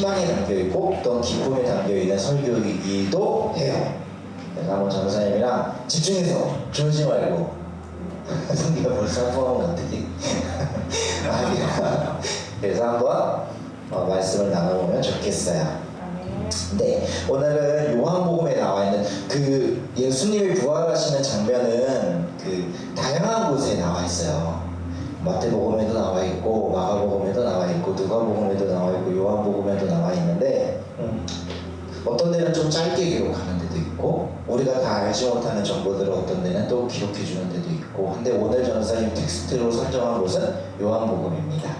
희망이 담겨있고 어떤 기쁨이 담겨있는 설교이기도 해요. 그래서 한번 전도사님이랑 집중해서 조지 말고 성기가 벌써 한번 어떡해 그래서 한번 말씀을 나눠보면 좋겠어요. 네, 오늘은 요한복음에 나와 있는 그 예수님이 부활하시는 장면은 그 다양한 곳에 나와 있어요. 마태복음에도 나와 있고, 마가복음에도 나와 있고, 누가복음에도 나와 있고, 요한복음에도 나와 있는데 어떤 데는 좀 짧게 기록하는 데도 있고, 우리가 다 알지 못하는 정보들을 어떤 데는 또 기록해 주는 데도 있고. 근데 오늘 전사님 텍스트로 선정한 곳은 요한복음입니다.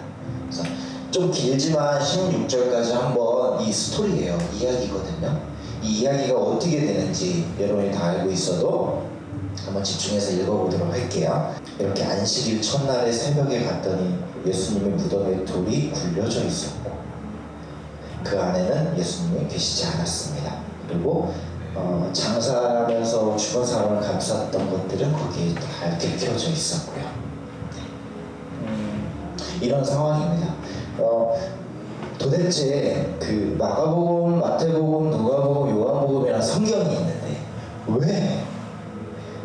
그래서 좀 길지만 16절까지 한번 이 스토리예요. 이야기거든요. 이 이야기가 어떻게 되는지 여러분이 다 알고 있어도 한번 집중해서 읽어보도록 할게요. 이렇게 안식일 첫날에 새벽에 갔더니 예수님의 무덤에 돌이 굴려져 있었고 그 안에는 예수님이 계시지 않았습니다. 그리고 장사하면서 죽은 사람을 감쌌던 것들은 거기에 다 켜져 있었고요. 이런 상황입니다. 도대체 그 마가복음, 마태복음, 누가복음, 요한복음이라는 성경이 있는데 왜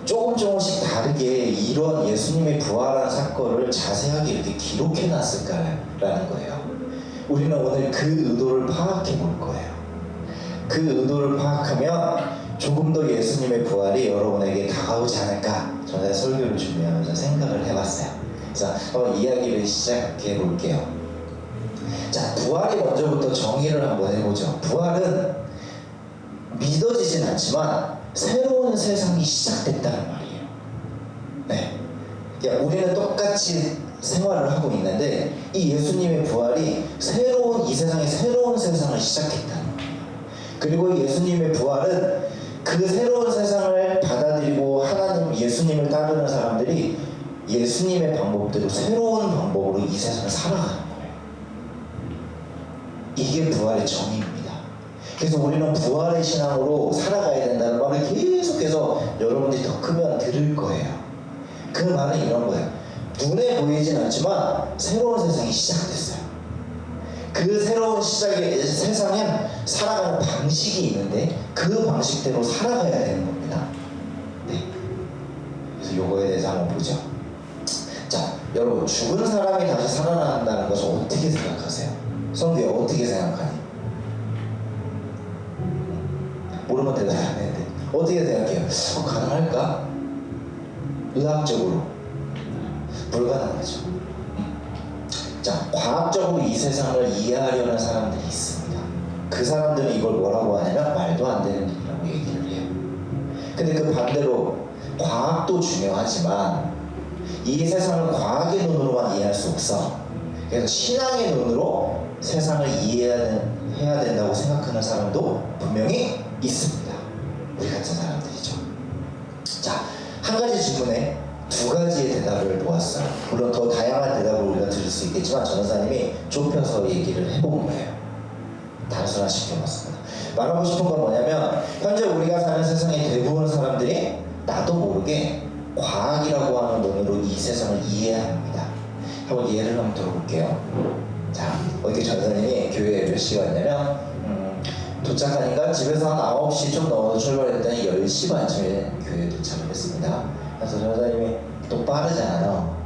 조금씩 다르게 이런 예수님의 부활한 사건을 자세하게 이렇게 기록해 놨을까라는 거예요. 우리는 오늘 그 의도를 파악해 볼 거예요. 그 의도를 파악하면 조금 더 예수님의 부활이 여러분에게 다가오지 않을까 저는 설교를 준비하면서 생각을 해봤어요. 그래서 한번 이야기를 시작해 볼게요. 자, 부활이 먼저부터 정의를 한번 해보죠. 부활은 믿어지진 않지만 새로운 세상이 시작됐다는 말이에요. 네. 그러니까 우리는 똑같이 생활을 하고 있는데 이 예수님의 부활이 이 세상에 새로운 세상을 시작했다는 거예요. 그리고 예수님의 부활은 그 새로운 세상을 받아들이고 하나님 예수님을 따르는 사람들이 예수님의 방법대로 새로운 방법으로 이 세상을 살아가는 거예요. 이게 부활의 정의입니다. 그래서 우리는 부활의 신앙으로 살아가야 된다는 말을 계속해서 여러분들이 더 크면 들을 거예요. 그 말은 이런 거예요. 눈에 보이진 않지만 새로운 세상이 시작됐어요. 그 새로운 세상엔 살아가는 방식이 있는데 그 방식대로 살아가야 되는 겁니다. 네. 그래서 요거에 대해서 한번 보죠. 자, 여러분 죽은 사람이 다시 살아난다는 것을 어떻게 생각하세요? 성규야 어떻게 생각하니? 모르면 대답 안 해야 돼. 어떻게 생각해요? 가능할까? 의학적으로 불가능하죠. 자, 과학적으로 이 세상을 이해하려는 사람들이 있습니다. 그 사람들은 이걸 뭐라고 하냐면 말도 안 되는 일이라고 얘기를 해요. 근데 그 반대로 과학도 중요하지만 이 세상을 과학의 눈으로만 이해할 수 없어. 그래서 신앙의 눈으로 세상을 이해해야 된다고 생각하는 사람도 분명히 있습니다. 우리 같은 사람들이죠. 자, 한 가지 질문에 두 가지의 대답을 보았어요. 물론 더 다양한 대답을 우리가 들을 수 있겠지만 전도사님이 좁혀서 얘기를 해본 거예요. 단순화시켜봤습니다. 말하고 싶은 건 뭐냐면 현재 우리가 사는 세상의 대부분 사람들이 나도 모르게 과학이라고 하는 눈으로 이 세상을 이해합니다. 한번 예를 한번 들어볼게요. 자, 어저께 전도사님이 교회에 몇 시가 왔냐면 도착하니까 집에서 한 9시 좀 넘어서 출발했더니 10시 반쯤에 교회에 도착을 했습니다. 그래서 전도사님이 또 빠르잖아요.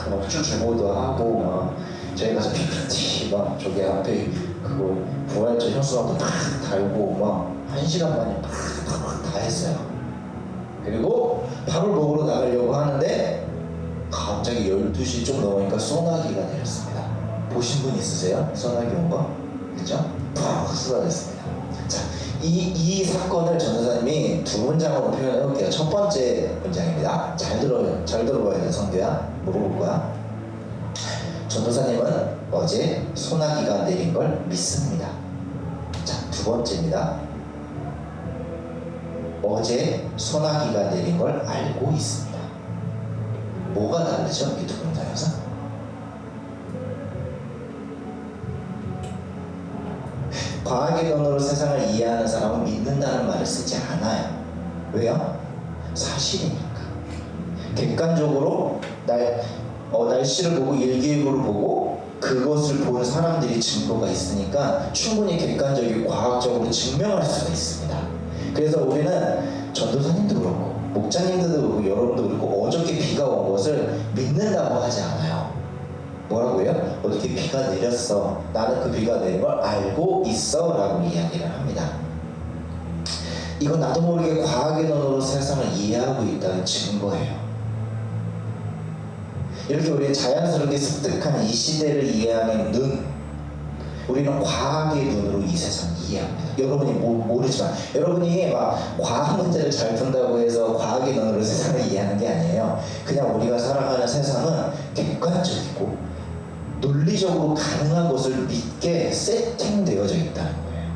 막 주보도 하고 막 저희 가서 PPT 막 저기 앞에 그거 부활절 현수막도 막 달고 막 1시간 만에 다 했어요. 그리고 밥을 먹으러 나가려고 하는데 갑자기 12시 좀 넘으니까 소나기가 내렸습니다. 보신 분 있으세요? 소나기 온 거? 그죠? 팍 쏟아졌습니다. 자, 이 사건을 전도사님이 두 문장으로 표현해 볼게요. 첫 번째 문장입니다. 잘 들어봐야 돼, 성규야. 물어볼 거야. 전도사님은 어제 소나기가 내린 걸 믿습니다. 자, 두 번째입니다. 어제 소나기가 내린 걸 알고 있습니다. 뭐가 다르죠? 이 두 문장에서? 과학의 눈으로 세상을 이해하는 사람은 믿는다는 말을 쓰지 않아요. 왜요? 사실이니까. 객관적으로 날씨를 보고 일기예보를 보고 그것을 본 사람들이 증거가 있으니까 충분히 객관적이고 과학적으로 증명할 수가 있습니다. 그래서 우리는 전도사님도 그렇고 목자님들도 그렇고 여러분도 그렇고 어저께 비가 온 것을 믿는다고 하지 않아요. 뭐라고요? 어저께 비가 내렸어. 나는 그 비가 내린 걸 알고 있어 라고 이야기를 합니다. 이건 나도 모르게 과학의 눈으로 세상을 이해하고 있다는 증거예요. 이렇게 우리 자연스럽게 습득한 이 시대를 이해하는 눈, 우리는 과학의 눈으로 이 세상을 이해합니다. 여러분이 모르지만 여러분이 막 과학 문제를 잘 푼다고 해서 과학의 눈으로 세상을 이해하는 게 아니에요. 그냥 우리가 살아가는 세상은 객관적이고 논리적으로 가능한 것을 믿게 세팅되어져 있다는 거예요.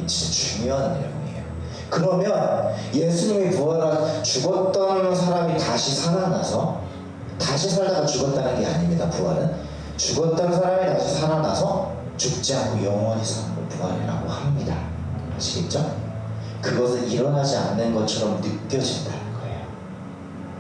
이 진짜 중요한 내용이에요. 그러면 예수님이 부활하 죽었던 사람이 다시 살아나서 다시 살다가 죽었다는 게 아닙니다. 부활은 죽었던 사람이 다시 살아나서 죽지 않고 영원히 사는 걸 부활이라고 합니다. 아시겠죠? 그것은 일어나지 않는 것처럼 느껴진다는 거예요.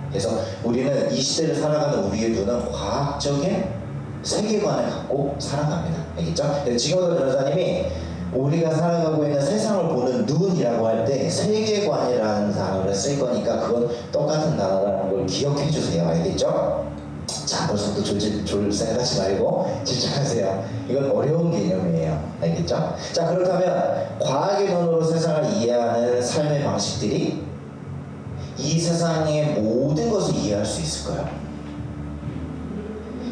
그래서 우리는 이 시대를 살아가는 우리의 눈은 과학적인 세계관을 갖고 살아갑니다. 알겠죠? 지금도 변호사님이 우리가 살아가고 있는 세상을 보는 눈이라고 할 때 세계관이라는 단어를 쓸 거니까 그건 똑같은 단어라는 걸 기억해 주세요. 알겠죠? 자, 벌써 또 졸 생각하지 말고 집중하세요. 이건 어려운 개념이에요. 알겠죠? 자, 그렇다면 과학의 눈으로 세상을 이해하는 삶의 방식들이 이 세상의 모든 것을 이해할 수 있을까요?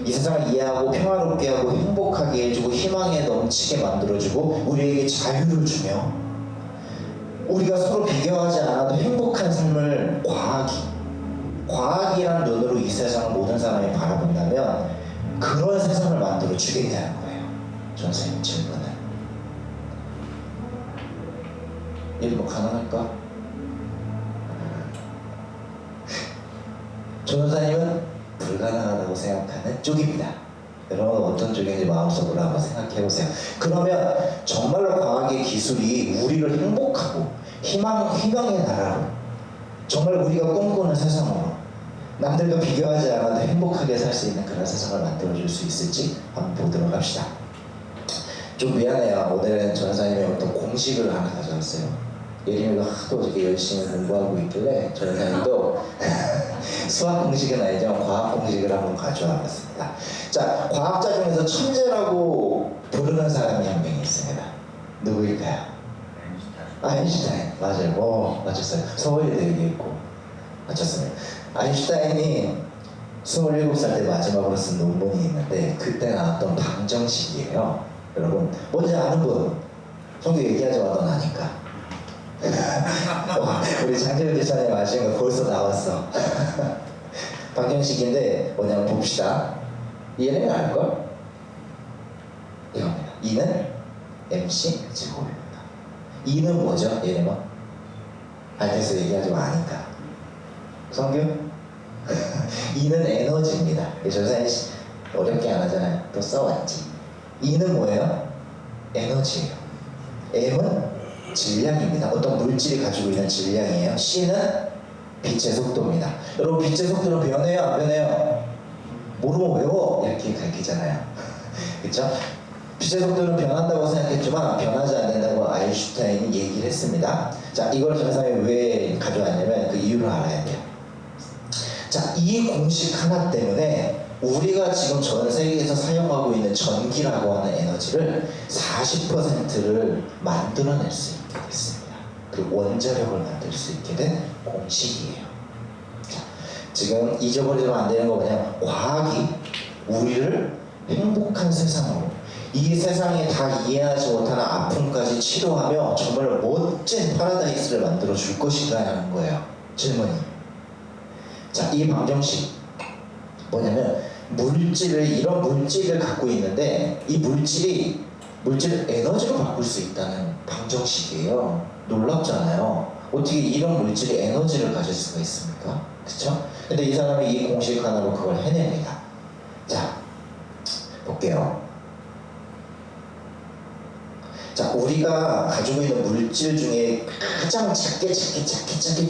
이 세상을 이해하고 평화롭게 하고 행복하게 해주고 희망에 넘치게 만들어주고 우리에게 자유를 주며 우리가 서로 비교하지 않아도 행복한 삶을 과학이란 눈으로 이 세상을 모든 사람이 바라본다면 그런 세상을 만들어주게 되는 거예요. 전생님 질문은 이거 가능할까? 전도사님은 불가능하다고 생각하는 쪽입니다. 여러분 어떤 쪽인지 마음속으로 한번 생각해보세요. 그러면 정말로 과학의 기술이 우리를 행복하고 희망의 나라로 정말 우리가 꿈꾸는 세상으로 남들과 비교하지 않아도 행복하게 살 수 있는 그런 세상을 만들어줄 수 있을지 한번 보도록 합시다. 좀 미안해요. 오늘은 전사님이 어떤 공식을 하나 가져왔어요. 예림이가 하도 이렇게 열심히 공부하고 있길래 전사님도 수학 공식은 아니지만 과학 공식을 한번 가져와 봤습니다. 자, 과학자 중에서 천재라고 부르는 사람이 한 명 있습니다. 누구일까요? 아인슈타인. 맞아요. 맞췄어요. 서울예대 여기 있고 맞췄습니다. 아인슈타인이 27살 때 마지막으로 쓴 논문이 있는데 그때 나왔던 방정식이에요. 여러분 뭔지 아는 분? 성경 얘기하지 마도 나니까. 우리 장재현 기사님 아시는 거 벌써 나왔어. 방정식인데 뭐냐면 봅시다. 얘는 알걸? 이겁니다. 2는 MC 제곱입니다. 2는 뭐죠? 얘는 알겠어 얘기하지 마 아니까. 성경? 2는 에너지입니다. 전사님 어렵게 안 하잖아요. 또 써왔지. 2는 뭐예요? 에너지예요. M은 질량입니다. 어떤 물질이 가지고 있는 질량이에요. C는 빛의 속도입니다. 여러분 빛의 속도는 변해요? 안 변해요? 모르면 외워 이렇게 가르치잖아요. 그렇죠? 빛의 속도는 변한다고 생각했지만 변하지 않는다고 아인슈타인이 얘기를 했습니다. 자, 이걸 전사님이 왜 가져왔냐면 그 이유를 알아야 돼요. 자, 이 공식 하나 때문에 우리가 지금 전 세계에서 사용하고 있는 전기라고 하는 에너지를 40%를 만들어낼 수 있게 됐습니다. 그 원자력을 만들 수 있게 된 공식이에요. 자, 지금 잊어버리면 안 되는 거 뭐냐면 과학이 우리를 행복한 세상으로 이 세상에 다 이해하지 못하는 아픔까지 치료하며 정말 멋진 파라다이스를 만들어 줄 것인가 하는 거예요. 질문이. 자, 이 방정식 뭐냐면 이런 물질을 갖고 있는데 이 물질을 에너지로 바꿀 수 있다는 방정식이에요. 놀랍잖아요. 어떻게 이런 물질이 에너지를 가질 수가 있습니까? 그쵸? 근데 이 사람이 이 공식 하나로 그걸 해냅니다. 자, 볼게요. 자, 우리가 가지고 있는 물질 중에 가장 작게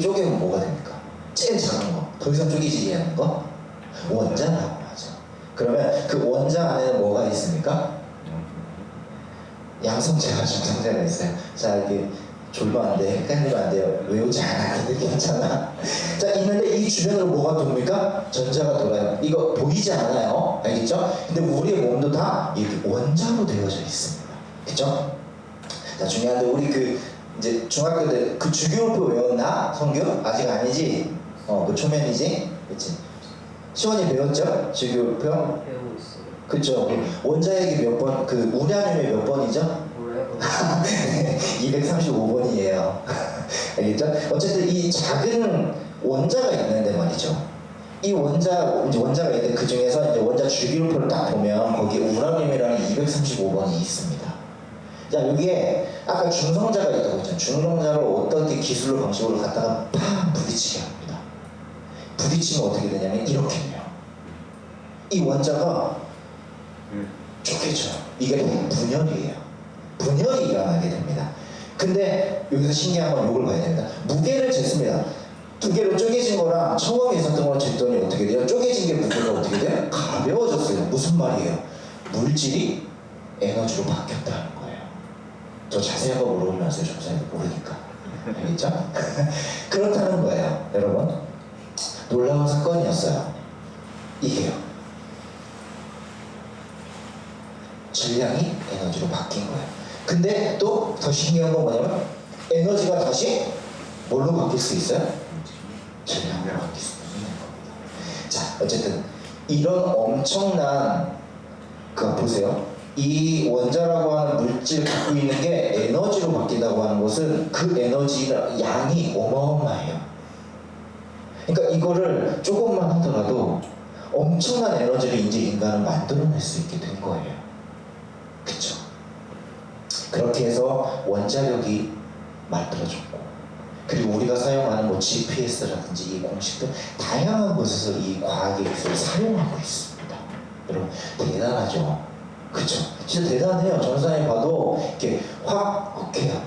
쪼개면 뭐가 됩니까? 제일 작은 거, 더 이상 쪼개지지 않는 거? 원자라고 하죠. 그러면 그 원자 안에는 뭐가 있습니까? 양성체와 중성체가 있어요. 자, 이게 졸면 안 돼, 헷갈리면 안 돼요. 외우지 않아. 괜찮아. 자, 있는데 이 주변으로 뭐가 돕니까? 전자가 돌아요. 이거 보이지 않아요. 알겠죠? 근데 우리의 몸도 다 이렇게 원자로 되어져 있습니다. 그죠? 자, 중요한데 우리 그 이제 중학교 때 그 주기율표 외웠나? 성규? 아직 아니지? 그 초면이지? 그치? 시원이 배웠죠? 주기율표? 배우고 있어요. 그쵸? 원자핵이 몇 번, 그 우라늄이 몇 번이죠? 몰라요. 235번이에요. 알겠죠? 어쨌든 이 작은 원자가 있는데 말이죠. 이 원자가 있는데 그 중에서 이제 원자 주기율표를 딱 보면 거기에 우라늄이라는 235번이 있습니다. 자, 여기에 아까 중성자가 있다고 했잖아요. 중성자를 어떻게 기술로 방식으로 갖다가 팍 부딪히게 합니다. 부딪히면 어떻게 되냐면 이렇게 돼요. 이 원자가 쪼개져요. 이게 분열이에요. 분열이 일어나게 됩니다. 근데 여기서 신기한 건 이걸 봐야 됩니다. 무게를 쟀습니다. 두 개로 쪼개진 거랑 처음에 있었던 거랑 쟀더니 어떻게 돼요? 쪼개진 게 무게가 어떻게 돼요? 가벼워졌어요. 무슨 말이에요? 물질이 에너지로 바뀌었다는 거예요. 더 자세한 거 물어보면 아세요. 정사님도 모르니까. 알겠죠? 그렇다는 거예요. 여러분, 놀라운 사건이었어요. 이게요. 질량이 에너지로 바뀐 거예요. 근데 또 더 신기한 건 뭐냐면 에너지가 다시 뭘로 바뀔 수 있어요? 질량으로 바뀔 수 있는 겁니다. 자, 어쨌든 이런 엄청난 그 보세요. 이 원자라고 하는 물질을 갖고 있는 게 에너지로 바뀐다고 하는 것은 그 에너지 양이 어마어마해요. 그러니까 이거를 조금만 하더라도 엄청난 에너지를 이제 인간은 만들어낼 수 있게 된 거예요. 그쵸? 그렇게 해서 원자력이 만들어졌고, 그리고 우리가 사용하는 뭐 GPS라든지 이 공식들 다양한 곳에서 이 과학의 기술을 사용하고 있습니다. 여러분, 대단하죠? 그쵸? 진짜 대단해요. 전사님 봐도 이렇게 확 욱해요.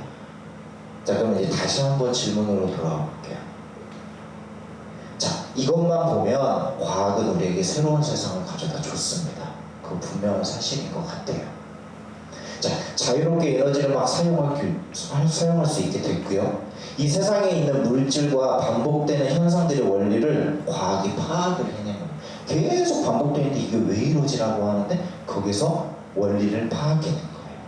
자, 그럼 이제 다시 한번 질문으로 돌아가 볼게요. 자, 이것만 보면 과학은 우리에게 새로운 세상을 가져다 줬습니다. 그거 분명한 사실인 것 같아요. 자, 자유롭게 에너지를 막 사용할 수 있게 됐고요. 이 세상에 있는 물질과 반복되는 현상들의 원리를 과학이 파악을 해내는 거예요. 계속 반복되는데 이게 왜 이러지라고 하는데 거기서 원리를 파악해낸 거예요.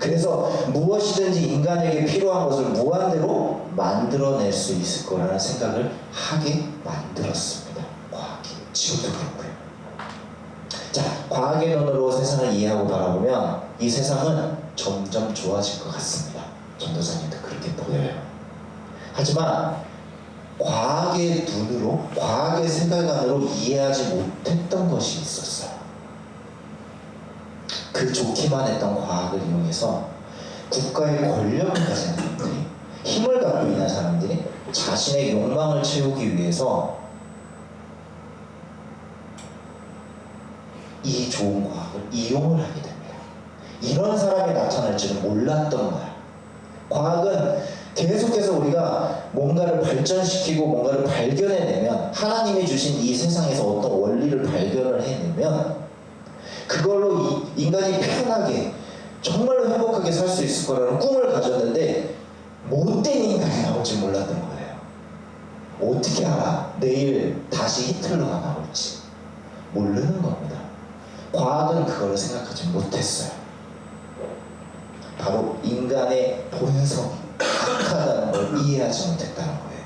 그래서 무엇이든지 인간에게 필요한 것을 무한대로 만들어낼 수 있을 거라는 생각을 하게 만들었습니다. 과학이. 지금도 그렇고요. 자, 과학의 눈으로 세상을 이해하고 바라보면 이 세상은 점점 좋아질 것 같습니다. 전도사님도 그렇게 보여요. 하지만 과학의 눈으로, 과학의 세계관으로 이해하지 못했던 것이 있었어요. 그 좋기만 했던 과학을 이용해서 국가의 권력을 가진 사람들이, 힘을 갖고 있는 사람들이 자신의 욕망을 채우기 위해서 이 좋은 과학을 이용을 하게 됩니다. 이런 사람이 나타날 줄은 몰랐던 거야. 과학은 계속해서 우리가 뭔가를 발전시키고 뭔가를 발견해내면, 하나님이 주신 이 세상에서 어떤 원리를 발견을 해내면 그걸로 인간이 편하게 정말로 행복하게 살 수 있을 거라는 꿈을 가졌는데 못된 인간이 나올 줄 몰랐던 거예요. 어떻게 알아? 내일 다시 히틀러가 나올지 모르는 겁니다. 과학은 그걸 생각하지 못했어요. 바로 인간의 본성이 악하다는 걸 이해하지 못했다는 거예요.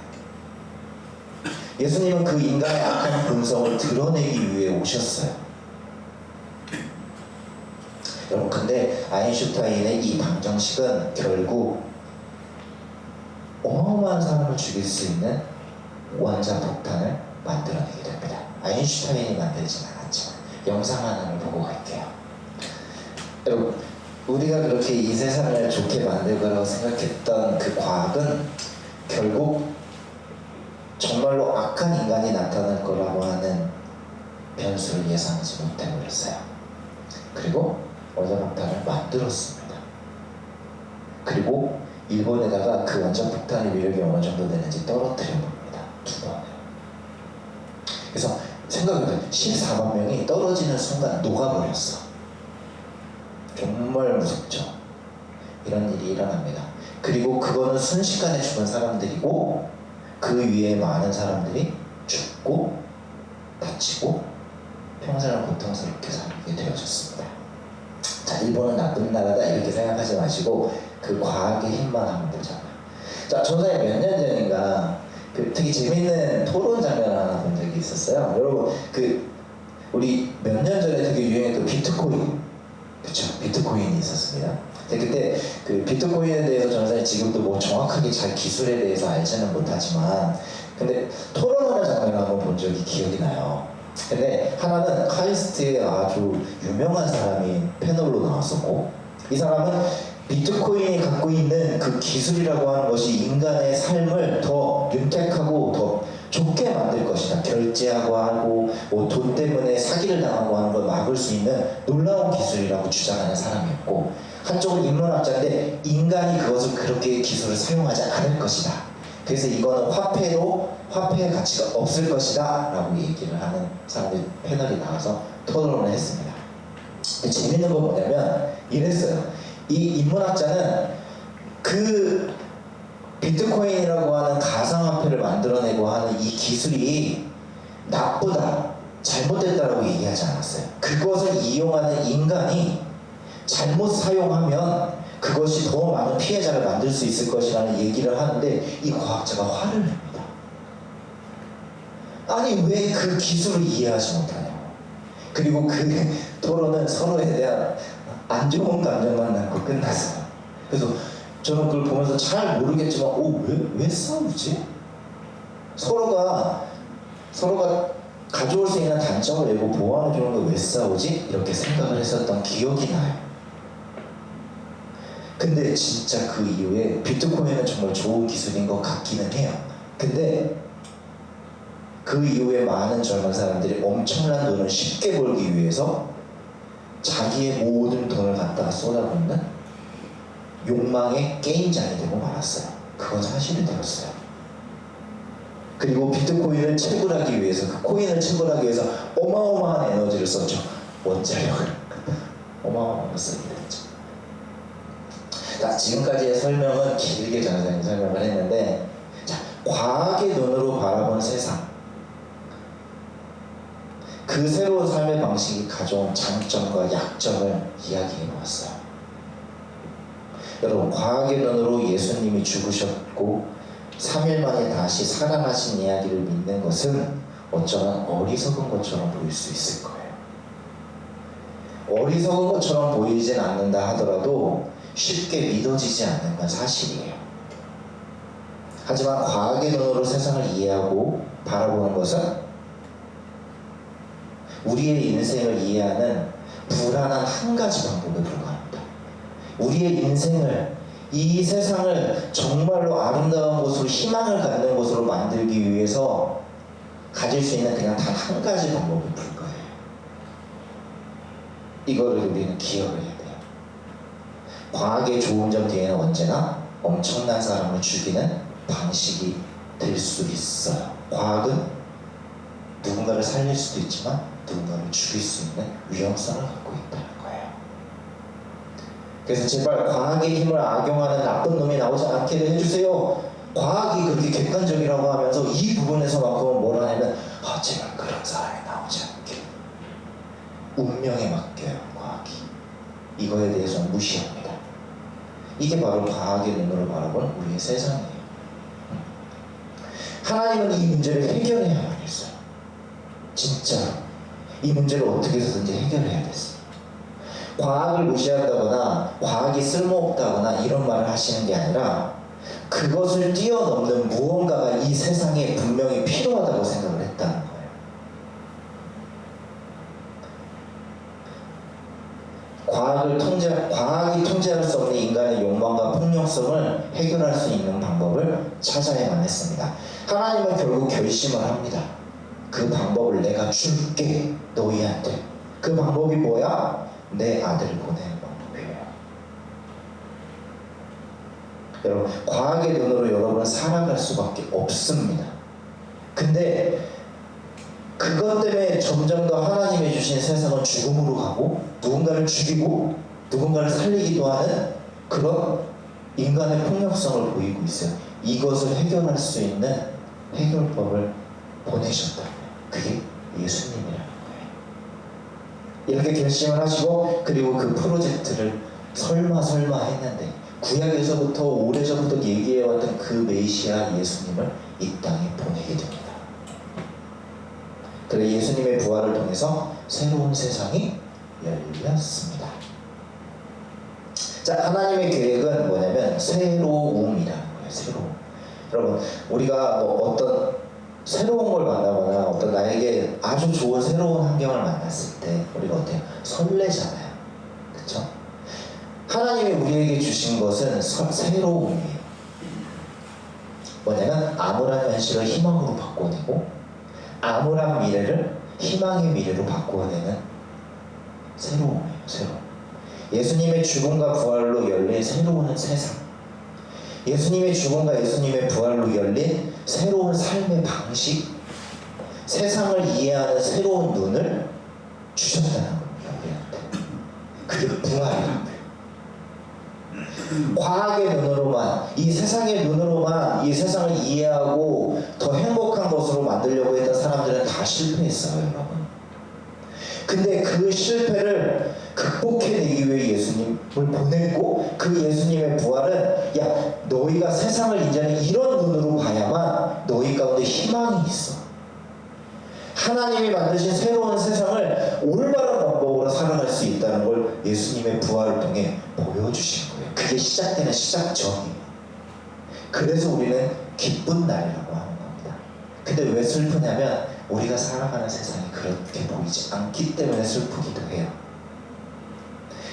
예수님은 그 인간의 악한 본성을 드러내기 위해 오셨어요. 여러분, 근데 아인슈타인의 이 방정식은 결국 어마어마한 사람을 죽일 수 있는 원자 폭탄을 만들어내게 됩니다. 아인슈타인이 만들진 않았지만 영상 하나를 보고 갈게요. 여러분, 우리가 그렇게 이 세상을 좋게 만들 거라고 생각했던 그 과학은 결국 정말로 악한 인간이 나타날 거라고 하는 변수를 예상하지 못해버렸어요. 그리고 원자폭탄을 만들었습니다. 그리고 일본에다가 그 원자폭탄의 위력이 어느 정도 되는지 떨어뜨려 봅니다. 두 번을. 그래서 생각해보세요. 14만 명이 떨어지는 순간 녹아버렸어. 정말 무섭죠. 이런 일이 일어납니다. 그리고 그거는 순식간에 죽은 사람들이고 그 위에 많은 사람들이 죽고 다치고 평생을 고통스럽게 살게 되어졌습니다. 자, 일본은 나쁜 나라다 이렇게 생각하지 마시고 그 과학의 힘만 하면 되잖아요. 자, 전에 몇 년 전인가 되게 재밌는 토론 장면 하나 본 적이 있었어요. 여러분, 우리 몇 년 전에 되게 유행했던 비트코인, 그쵸? 비트코인이 있었습니다. 근데 그때 그 비트코인에 대해서 전사님 지금도 뭐 정확하게 잘 기술에 대해서 알지는 못하지만, 근데 토론하는 장면을 한번 본 적이 기억이 나요. 근데 하나는 카이스트의 아주 유명한 사람이 패널로 나왔었고, 이 사람은 비트코인이 갖고 있는 그 기술이라고 하는 것이 인간의 삶을 더 윤택하고 더 좋게 만들 것이다. 결제하고 하고 뭐 돈 때문에 사기를 당하고 하는 걸 막을 수 있는 놀라운 기술이라고 주장하는 사람이었고, 한쪽은 인문학자인데 인간이 그것을 그렇게 기술을 사용하지 않을 것이다. 그래서 이거는 화폐의 가치가 없을 것이다 라고 얘기를 하는 사람들이 패널이 나와서 토론을 했습니다. 근데 재밌는 건 뭐냐면 이랬어요. 이 인문학자는 그 비트코인이라고 하는 가상화폐를 만들어내고 하는 이 기술이 나쁘다, 잘못됐다라고 얘기하지 않았어요. 그것을 이용하는 인간이 잘못 사용하면 그것이 더 많은 피해자를 만들 수 있을 것이라는 얘기를 하는데, 이 과학자가 화를 냅니다. 아니, 왜 그 기술을 이해하지 못하냐고. 그리고 그 토론은 서로에 대한 안 좋은 감정만 남고 끝났어요. 그래서 저는 그걸 보면서 잘 모르겠지만, 왜 싸우지? 서로가 가져올 수 있는 단점을 내고 보완해 주는 거 왜 싸우지? 이렇게 생각을 했었던 기억이 나요. 근데 진짜 그 이후에 비트코인은 정말 좋은 기술인 것 같기는 해요. 근데 그 이후에 많은 젊은 사람들이 엄청난 돈을 쉽게 벌기 위해서 자기의 모든 돈을 갖다가 쏟아붓는 욕망의 게임장이 되고 말았어요. 그건 사실이 되었어요. 그리고 비트코인을 채굴하기 위해서, 그 코인을 채굴하기 위해서 어마어마한 에너지를 썼죠. 원자력을 어마어마한 걸 쓰게 됐죠. 자, 지금까지의 설명은 길게 전사님이 설명을 했는데, 자, 과학의 눈으로 바라본 세상, 그 새로운 삶의 방식이 가져온 장점과 약점을 이야기해 보았어요. 여러분, 과학의 눈으로 예수님이 죽으셨고 3일 만에 다시 살아나신 이야기를 믿는 것은 어쩌면 어리석은 것처럼 보일 수 있을 거예요. 어리석은 것처럼 보이진 않는다 하더라도 쉽게 믿어지지 않는 건 사실이에요. 하지만 과학의 눈으로 세상을 이해하고 바라보는 것은 우리의 인생을 이해하는 불안한 한 가지 방법에 불과합니다. 우리의 인생을, 이 세상을 정말로 아름다운 곳으로, 희망을 갖는 곳으로 만들기 위해서 가질 수 있는 그냥 단 한 가지 방법에 불과해요. 이거를 우리는 기억을 해야 돼요. 과학의 좋은 점 뒤에는 언제나 엄청난 사람을 죽이는 방식이 될 수 있어요. 과학은 누군가를 살릴 수도 있지만 누군가를 죽일 수 있는 위험성을 갖고 있다는 거예요. 그래서 제발 과학의 힘을 악용하는 나쁜 놈이 나오지 않게 해주세요. 과학이 그렇게 객관적이라고 하면서 이 부분에서만큼은 뭘 하냐면, 제발 그런 사람이 나오지 않게. 운명에 맡겨요, 과학이. 이거에 대해서는 무시합니다. 이게 바로 과학의 눈으로 바라본 우리의 세상이에요. 하나님은 이 문제를 해결해야만 했어요. 진짜로. 이 문제를 어떻게 해서든지 해결해야 됐어요. 과학을 무시한다거나 과학이 쓸모없다거나 이런 말을 하시는 게 아니라 그것을 뛰어넘는 무언가가 이 세상에 분명히 필요하다고 생각을 했다는 거예요. 과학이 통제할 수 없는 인간의 욕망과 폭력성을 해결할 수 있는 방법을 찾아야만 했습니다. 하나님은 결국 결심을 합니다. 그 방법을 내가 줄게, 너희한테. 그 방법이 뭐야? 내 아들을 보내는 방법이에요. 여러분, 과학의 눈으로 여러분은 살아갈 수밖에 없습니다. 근데 그것 때문에 점점 더 하나님이 주신 세상은 죽음으로 가고 누군가를 죽이고 누군가를 살리기도 하는 그런 인간의 폭력성을 보이고 있어요. 이것을 해결할 수 있는 해결법을 보내셨다. 그게 예수님이라는 거예요. 이렇게 결심을 하시고 그리고 그 프로젝트를 설마 했는데 구약에서부터 오래전부터 얘기해왔던 그 메시아 예수님을 이 땅에 보내게 됩니다. 그래 예수님의 부활을 통해서 새로운 세상이 열렸습니다. 자, 하나님의 계획은 뭐냐면 새로움이라는 거예요. 새로움. 여러분, 우리가 뭐 어떤 새로운 걸 만나거나 어떤 나에게 아주 좋은 새로운 환경을 만났을 때 우리가 어때요? 설레잖아요. 그렇죠? 하나님이 우리에게 주신 것은 새로움이에요. 뭐냐면 암울한 현실을 희망으로 바꿔내고 암울한 미래를 희망의 미래로 바꾸어내는 새로움이에요. 새로움. 예수님의 죽음과 부활로 열린 새로운 세상, 예수님의 죽음과 예수님의 부활로 열린 새로운 삶의 방식, 세상을 이해하는 새로운 눈을 주셨다는 겁니다. 우리한테. 그게 부활이라는 거예요. 과학의 눈으로만, 이 세상의 눈으로만 이 세상을 이해하고 더 행복한 것으로 만들려고 했던 사람들은 다 실패했어요, 여러분. 근데 그 실패를 극복해내기 위해 예수님을 보냈고 그 예수님의 부활은 야 너희가 세상을 이제는 이런 눈으로 봐야만 너희 가운데 희망이 있어. 하나님이 만드신 새로운 세상을 올바른 방법으로 살아갈 수 있다는 걸 예수님의 부활을 통해 보여주신 거예요. 그게 시작되는 시작점이에요. 그래서 우리는 기쁜 날이라고 하는 겁니다. 근데 왜 슬프냐면 우리가 살아가는 세상이 그렇게 보이지 않기 때문에 슬프기도 해요.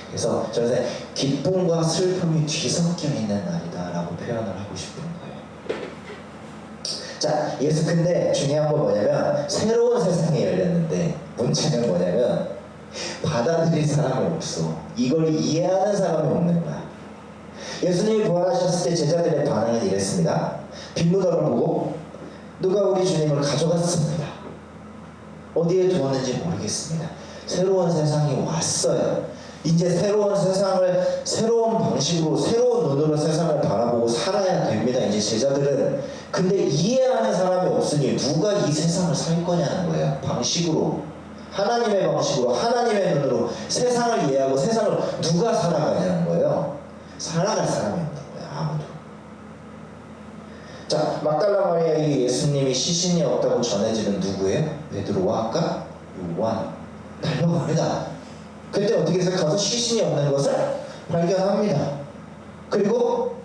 그래서 저는 기쁨과 슬픔이 뒤섞여 있는 날이다 라고 표현을 하고 싶은 거예요. 자, 근데 중요한 건 뭐냐면 새로운 세상이 열렸는데 문제는 뭐냐면 받아들일 사람이 없어. 이걸 이해하는 사람이 없는 거야. 예수님이 부활하셨을 때 제자들의 반응은 이랬습니다. 빈무덤을 보고 누가 우리 주님을 가져갔습니다. 어디에 두었는지 모르겠습니다. 새로운 세상이 왔어요. 이제 새로운 세상을 새로운 방식으로 새로운 눈으로 세상을 바라보고 살아야 됩니다. 이제 제자들은. 근데 이해하는 사람이 없으니 누가 이 세상을 살 거냐는 거예요. 방식으로, 하나님의 방식으로, 하나님의 눈으로 세상을 이해하고 세상을 누가 살아가냐는 거예요. 살아갈 사람이 없는 거예요. 아무도. 자, 막달라 마리아에게 예수님이 시신이 없다고 전해지는 누구예요? 베드로와 아까 요한. 달려갑니다. 그때 어떻게 해서 가서 시신이 없는 것을 발견합니다. 그리고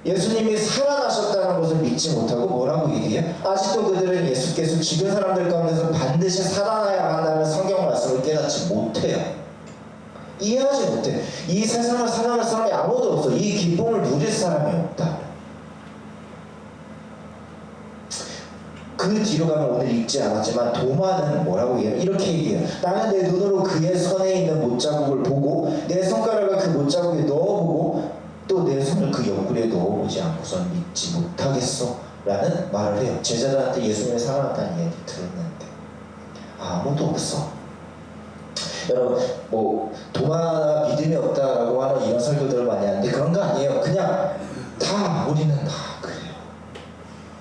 예수님이 살아나셨다는 것을 믿지 못하고 뭐라고 얘기해요? 아직도 그들은 예수께서 죽은 사람들 가운데서 반드시 살아나야 한다는 성경 말씀을 깨닫지 못해요. 이해하지 못해. 이 세상을 살아갈 사람이 아무도 없어. 이 기쁨을 누릴 사람이 없다. 그 뒤로 가면 오늘 읽지 않았지만 도마는 뭐라고 얘기해요? 이렇게 얘기해요. 나는 내 눈으로 그의 손에 있는 못자국을 보고 내 손가락을 그 못자국에 넣어보고 또 내 손을 그 옆구리에 넣어보지 않고선 믿지 못하겠어 라는 말을 해요. 제자들한테 예수님이 살아났다는 이야기 들었는데 아무도 없어. 여러분 뭐 도마나 믿음이 없다라고 하는 이런 설교들을 많이 하는데 그런 거 아니에요. 그냥 우리는 다 그래요.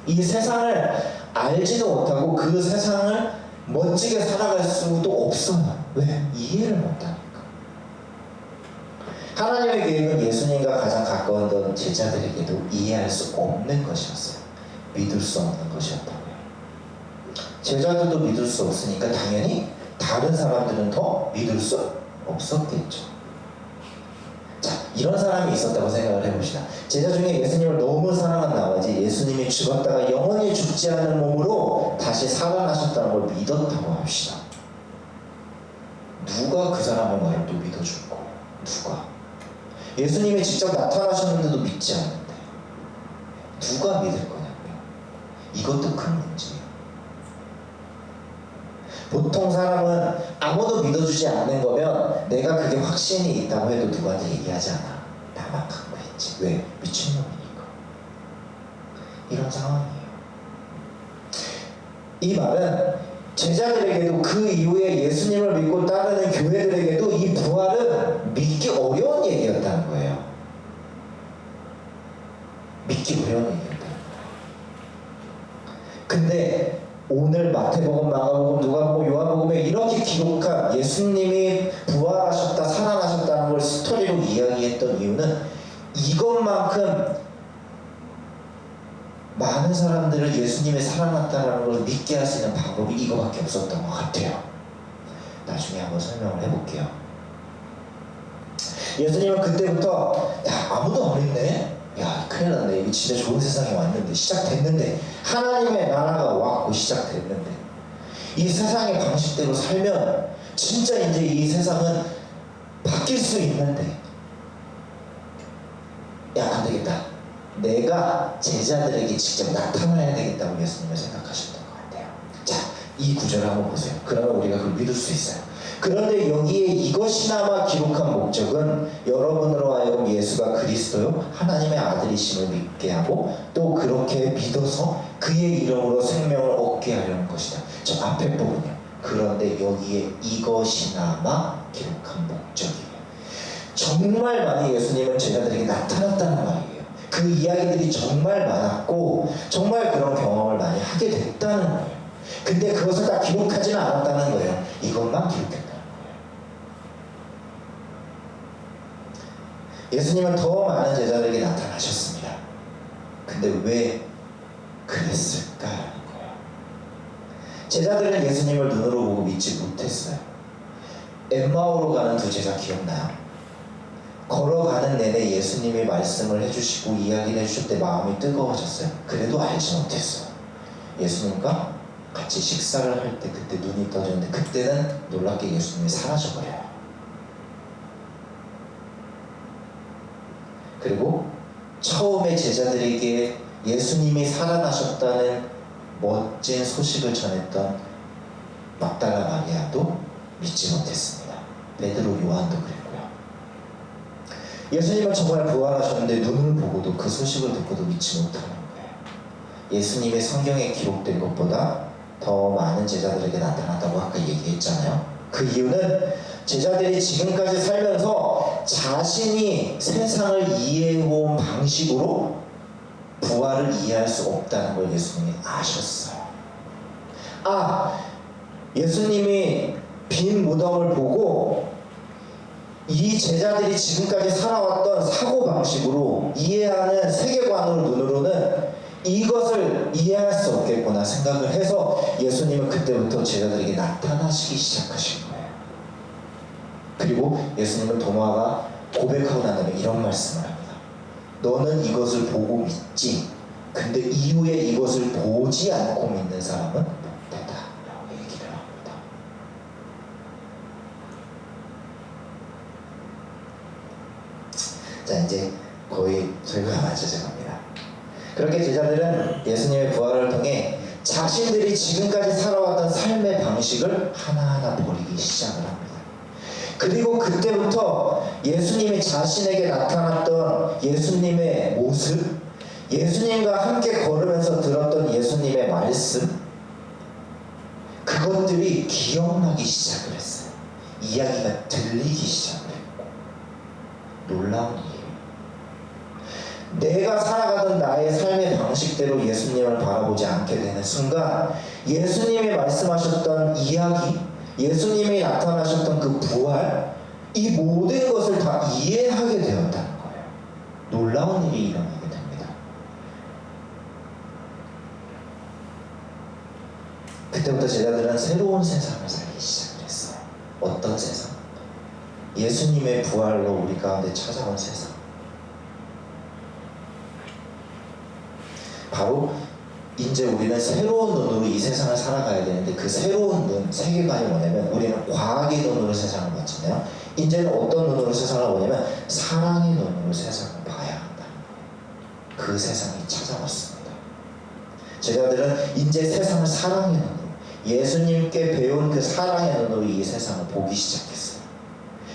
이 세상을 알지도 못하고 그 세상을 멋지게 살아갈 수도 없어요. 왜? 이해를 못하니까. 하나님의 계획은 예수님과 가장 가까웠던 제자들에게도 이해할 수 없는 것이었어요. 믿을 수 없는 것이었다고요. 제자들도 믿을 수 없으니까 당연히 다른 사람들은 더 믿을 수 없었겠죠. 자, 이런 사람이 있었다고 생각을 해봅시다. 제자 중에 예수님을 너무 사랑한 나머지 예수님이 죽었다가 영원히 죽지 않은 몸으로 다시 살아나셨다는 걸 믿었다고 합시다. 누가 그 사람의 말을 또 믿어줄 거예요? 누가? 예수님이 직접 나타나셨는데도 믿지 않는데 누가 믿을 거냐고요? 이것도 큰 문제예요. 보통 사람은 아무도 믿어주지 않는 거면 내가 그게 확신이 있다고 해도 누구한테 얘기하지 않아. 나만 갖고 있지. 왜? 미친놈이니까. 이런 상황이에요. 이 말은 제자들에게도 그 이후에 예수님을 믿고 따르는 교회들에게도 이 부활은 믿기 어려운 얘기였다는 거예요. 믿기 어려운 얘기였다는 거예요. 근데 오늘 마태복음, 마가복음, 누가복음, 요한복음에 이렇게 기록한 예수님이 부활하셨다, 살아나셨다는 걸 스토리로 이야기했던 이유는 이것만큼 많은 사람들을 예수님이 살아났다는 걸 믿게 할 수 있는 방법이 이거밖에 없었던 것 같아요. 나중에 한번 설명을 해볼게요. 예수님은 그때부터 아무도 안 믿네? 야, 큰일 났네. 이거 진짜 좋은 세상에 왔는데, 시작됐는데, 하나님의 나라가 왔고 시작됐는데, 이 세상의 방식대로 살면 진짜 이제 이 세상은 바뀔 수 있는데, 야, 안 되겠다. 내가 제자들에게 직접 나타나야 되겠다고 예수님은 생각하셨던 것 같아요. 자, 이 구절을 한번 보세요. 그러면 우리가 그걸 믿을 수 있어요. 그런데 여기에 이것이나마 기록한 목적은 여러분으로 하여금 예수가 그리스도요 하나님의 아들이심을 믿게 하고 또 그렇게 믿어서 그의 이름으로 생명을 얻게 하려는 것이다. 저 앞에 부분이요. 그런데 여기에 이것이나마 기록한 목적이에요. 정말 많이 예수님은 제자들에게 나타났다는 말이에요. 그 이야기들이 정말 많았고 정말 그런 경험을 많이 하게 됐다는 거예요. 근데 그것을 다 기록하지는 않았다는 거예요. 이것만 기록했다는 거예요. 예수님은 더 많은 제자들에게 나타나셨습니다. 근데 왜 그랬을까라는 거예요. 제자들은 예수님을 눈으로 보고 믿지 못했어요. 엠마오로 가는 두 제자 기억나요? 걸어가는 내내 예수님이 말씀을 해주시고 이야기를 해주실 때 마음이 뜨거워졌어요. 그래도 알지 못했어요. 예수님과 같이 식사를 할 때 그때 눈이 떠졌는데 그때는 놀랍게 예수님이 사라져버려요. 그리고 처음에 제자들에게 예수님이 살아나셨다는 멋진 소식을 전했던 막달라 마리아도 믿지 못했습니다. 베드로, 요한도 그랬고요. 예수님은 정말 부활하셨는데 눈을 보고도 그 소식을 듣고도 믿지 못하는 거예요. 예수님의 성경에 기록된 것보다 더 많은 제자들에게 나타났다고 아까 얘기했잖아요. 그 이유는 제자들이 지금까지 살면서 자신이 세상을 이해해온 방식으로 부활을 이해할 수 없다는 걸 예수님이 아셨어요. 예수님이 빈 무덤을 보고 이 제자들이 지금까지 살아왔던 사고방식으로 이해하는 세계관으로 눈으로는 이것을 이해할 수 없겠구나 생각을 해서 예수님은 그때부터 제자들에게 나타나시기 시작하신 거예요. 그리고 예수님은 도마가 고백하고 난 다음에 이런 말씀을 합니다. 너는 이것을 보고 믿지. 근데 이후에 이것을 보지 않고 믿는 사람은 못되다 라고 얘기를 합니다. 자, 이제 거의 설교가 마쳐져갑니다. 그렇게 제자들은 예수님의 부활을 통해 자신들이 지금까지 살아왔던 삶의 방식을 하나하나 버리기 시작을 합니다. 그리고 그때부터 예수님이 자신에게 나타났던 예수님의 모습, 예수님과 함께 걸으면서 들었던 예수님의 말씀, 그것들이 기억나기 시작을 했어요. 이야기가 들리기 시작을 했고, 놀라운 일이에요. 내가 살아가던 나의 삶의 방식대로 예수님을 바라보지 않게 되는 순간 예수님이 말씀하셨던 이야기, 예수님이 나타나셨던 그 부활, 이 모든 것을 다 이해하게 되었다는 거예요. 놀라운 일이 일어나게 됩니다. 그때부터 제자들은 새로운 세상을 살기 시작을 했어요. 어떤 세상? 예수님의 부활로 우리 가운데 찾아온 세상. 바로 이제 우리는 새로운 눈으로 이 세상을 살아가야 되는데 그 새로운 눈, 세계관이 뭐냐면 우리는 과학의 눈으로 세상을 봤잖아요. 이제는 어떤 눈으로 세상을 보냐면 사랑의 눈으로 세상을 봐야 한다는 거예요. 그 세상이 찾아왔습니다. 제자들은 이제 세상을 사랑의 눈으로, 예수님께 배운 그 사랑의 눈으로 이 세상을 보기 시작했어요.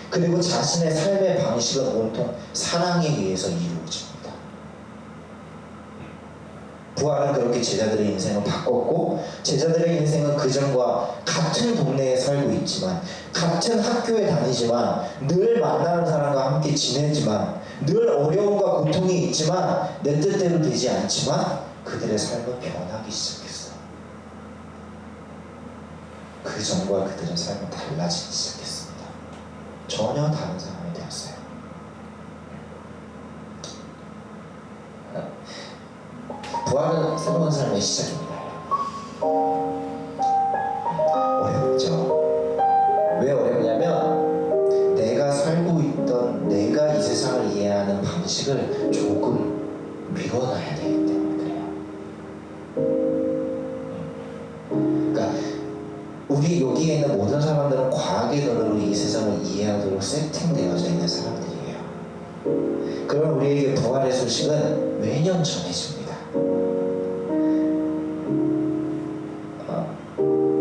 그리고 자신의 삶의 방식은 온통 사랑에 의해서 이루어집니다. 부활은 그렇게 제자들의 인생을 바꿨고, 제자들의 인생은 그전과 같은 동네에 살고 있지만, 같은 학교에 다니지만, 늘 만나는 사람과 함께 지내지만, 늘 어려움과 고통이 있지만, 내 뜻대로 되지 않지만 그들의 삶은 변하기 시작했어요. 그전과 그들의 삶은 달라지기 시작했습니다. 전혀 다른 사람이 되었어요. 부활은 새로운 삶의 시작입니다. 어렵죠. 왜 어렵냐면 내가 살고 있던, 내가 이 세상을 이해하는 방식을 조금 밀어놔야 되기 때문에 그래요. 그러니까 우리 여기에 있는 모든 사람들은 과학의 눈으로 이 세상을 이해하도록 세팅되어져 있는 사람들이에요. 그럼 우리에게 부활의 소식은 매년 전해집니다.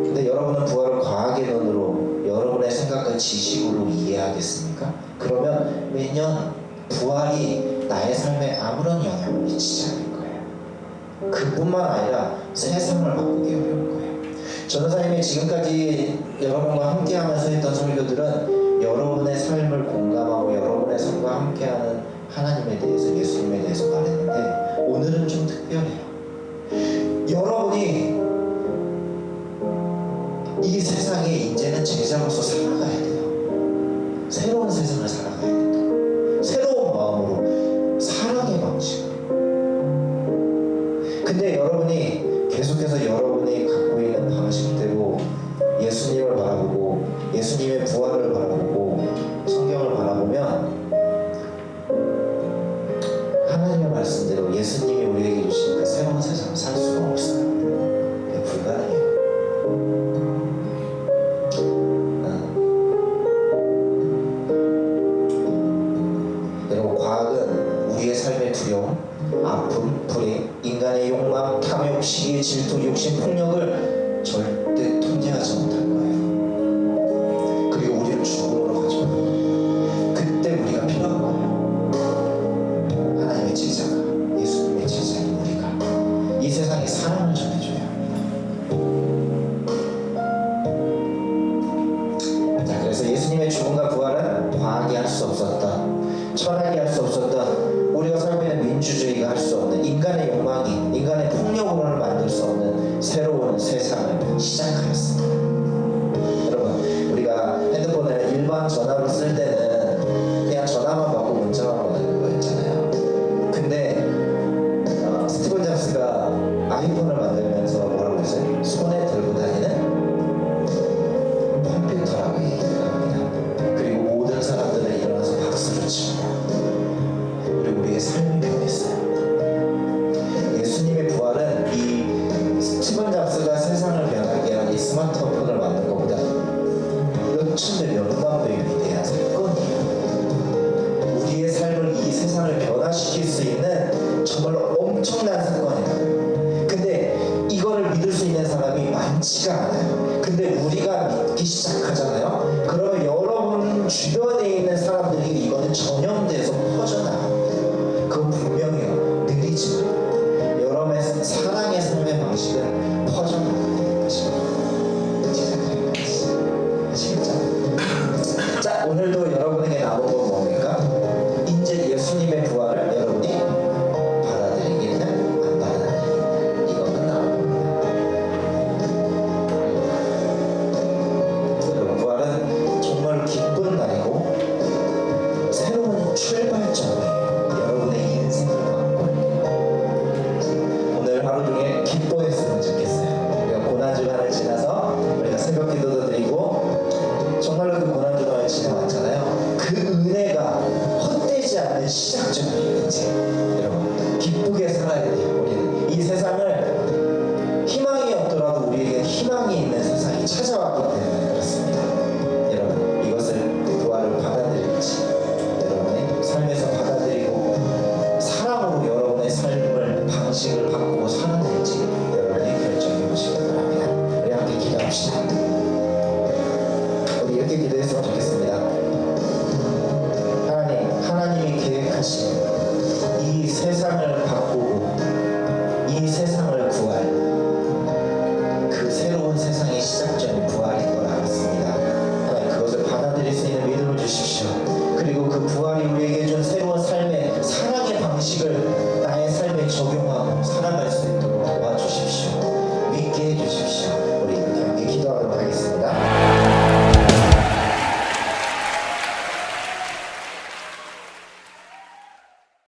근데 여러분은 부활을 과학의 눈으로, 여러분의 생각과 지식으로 이해하겠습니까? 그러면 매년 부활이 나의 삶에 아무런 영향을 미치지 않을 거예요. 그뿐만 아니라 세상을 바꾸기 어려울 거예요. 전도사님이 지금까지 여러분과 함께하면서 했던 설교들은 여러분의 삶을 공감하고 여러분의 삶과 함께하는 하나님에 대해서, 예수님에 대해서 말했는데, 오늘은 좀 특별해요. 여러분이 이 세상에 이제는 제자로서 살아가야 돼요. 새로운 세상을 살아가야 돼요. 새로운 마음으로, 사랑의 방식으로. 근데 여러분이 계속해서 여러분이 갖고 있는 방식대로 예수님을 바라보고, 예수님의 부활을 바라보고, 성경을 바라보면 하나님의 말씀대로 예수님이 우리에게 주신 그 새로운 세상을 살 수가 없어요. 그게 불가능해요. 여러분, 과학은 우리의 삶의 두려움, 아픔, 불행, 인간의 욕망, 탐욕, 시기, 질투, 욕심, 폭력을 절대 통제하지 못할 거예요. 그리고 우리를 죽음으로 가져가요. 그때 우리가 필요한 거예요. 하나님의 제자가, 예수님의 제자인 우리가 이 세상에 사랑을 전해줘야 합니다. 자, 그래서 예수님의 죽음과 부활은 과학이 할 수 없었던, 철학이 할 수 없었던, 우리가 살고 있는 민주주의가 할 수 없는, 인간의 욕망이, 인간의 폭력으로는 만들 수 없는 새로운 세상을 시작하였습니다. 여러분, 우리가 핸드폰을 일반 전화로 쓸 때는 그냥 전화만 받고 문자만 보내는 거였잖아요. 근데 스티븐 잡스가 아이폰을 만들면서 뭐라고 했어요? 손에 들고 다니는 컴퓨터라고 얘기를 합니다. 그리고 모든 사람들은 일어나서 박수를 칩니다. 그리고 우리의 삶이 변했어요. 예수님의 부활은 이 스티븐 잡스가 세상을 변하게 한 이 스마트폰을 만든 것보다 몇천 배, 몇만 배 위대한 사건이에요. 우리의 삶을, 이 세상을 변화시킬 수 있는 정말 엄청난 사건이에요. 근데 이거를 믿을 수 있는 사람이 많지가 않아요. 근데 우리가 믿기 시작하잖아요. 그러면 여러분 주변에 있는 사람들이 이거는 전염돼서 퍼져나가요. 그건 분명해요. 느리지만 여러분의 사랑의 삶의 방식은 퍼져나가는 것입니다. 아시겠죠? 자, 오늘도 여러분에게 남은 건 뭡니까? 이제 예수님의 부활을 여러분이 받아들이기는 안 받아들이기는, 이거는 나온 겁니다. 여러분, 부활은 정말 기쁜 날이고 새로운 출발점이에요. 여러분의 인생을 바꿀. 오늘 하루 중에 기뻐했으면 좋겠어요. 우리가 고난주간을 지나서 우리가 새벽 기도도 드리고 정말로 그 고난주간을 지나왔잖아요. 그 은혜가 헛되지 않는 시작점이에요. 이제 여러분, 기쁘게 살아야 돼요. 우리는 이 세상을, 희망이 없더라도 우리에게 희망이 있는 세상이 찾아왔기 때문에 그렇습니다. 여러분, 이것을, 부활을 받아들일지 여러분의 삶에서 받아들이고 사랑으로 여러분의 삶을, 방식을 바꾸고 살아낼지 여러분이 결정해 보시기 바랍니다. 우리 함께 기도합시다. 우리 이렇게 기도했으면 좋겠습니다. 하나님, 하나님이 계획하신